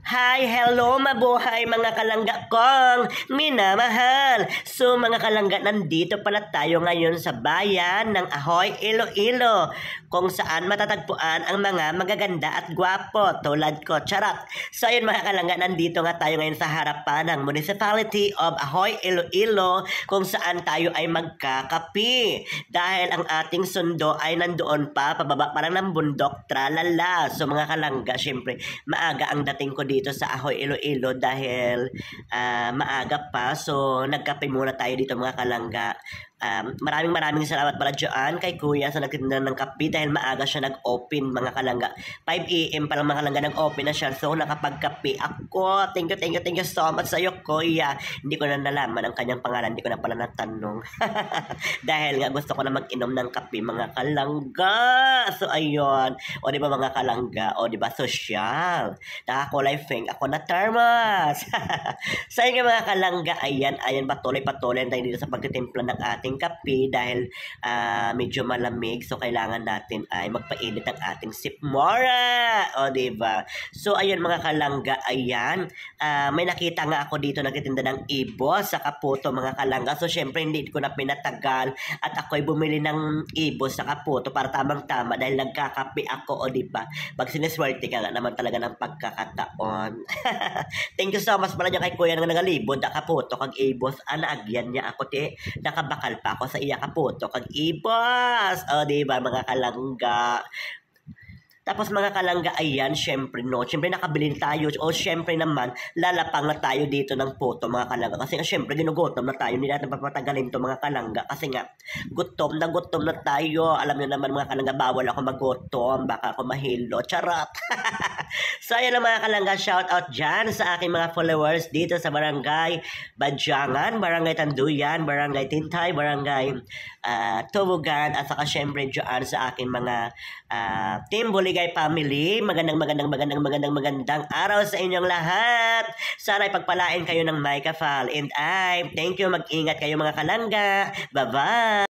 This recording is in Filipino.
Hi, hello, mabuhay mga kalangga kong minamahal. So mga kalangga, nandito pala tayo ngayon sa bayan ng Ahoy, Iloilo, kung saan matatagpuan ang mga magaganda at gwapo tulad ko. Charot! So ayun mga kalangga, nandito nga tayo ngayon sa harapan ng Municipality of Ahoy, Iloilo, kung saan tayo ay magkakapi. Dahil ang ating sundo ay nandoon pa, pababa parang ng bundok, tralala. So mga kalangga, syempre, maaga ang dating ko dito sa Ahoy, Iloilo dahil maaga pa. So, nagkape muna tayo dito mga kalangga. Maraming salamat pala dyan kay Kuya sa nagtinda ng kape dahil maaga siya nag-open mga kalangga. 5 AM pa lang mga kalangga nag-open na siya. So, nakapagkape ako. Thank you so much sa iyo, Kuya. Hindi ko na nalaman ang kanyang pangalan. Hindi ko na pala natanong. Dahil nga gusto ko na mag-inom ng kape mga kalangga. So, ayun. O, di ba mga kalangga? O, di ba social? Nakakulay feng ako na thermos. So, ayun mga kalangga. Ayan, patuloy tayo dito sa pagtitimpla ng ating kape dahil medyo malamig, so kailangan natin ay magpainit ang ating sipmora. O diba? So ayun mga kalangga, ayan, may nakita nga ako dito nagtitinda ng ibos sa Kaputo mga kalangga. So syempre hindi ko na pinatagal at ako'y bumili ng ibos sa Kaputo para tamang-tama dahil nagkakape ako. O diba? Pag siniswerte ka nga naman talaga ng pagkakataon. Thank you so much pala niya kay Kuya nga nagalibod na Kaputo kag ibos. Anaagyan niya ako nakabakal pa ako sa iya Kaputo kag ibos. O diba mga kalangga? Tapos mga kalangga, ayan, syempre nakabili tayo. O syempre naman, lalapang na tayo dito ng puto mga kalangga. Kasi nga syempre, ginugutom na tayo. Hindi natin papatagalin to mga kalangga. Kasi nga, gutom na tayo. Alam niyo naman mga kalangga, bawal ako magutom. Baka ako mahilo. Charot! So ayan lang mga kalangga, shout out dyan sa aking mga followers dito sa Barangay Badyangan, Barangay Tanduyan, Barangay Tintay, Barangay Tubugan, at saka syempre dyan sa aking mga Team Buligay family. Magandang araw sa inyong lahat. Sana ipagpalain kayo ng Micah Fall. And thank you. Mag-ingat kayo mga kalangga. Bye-bye.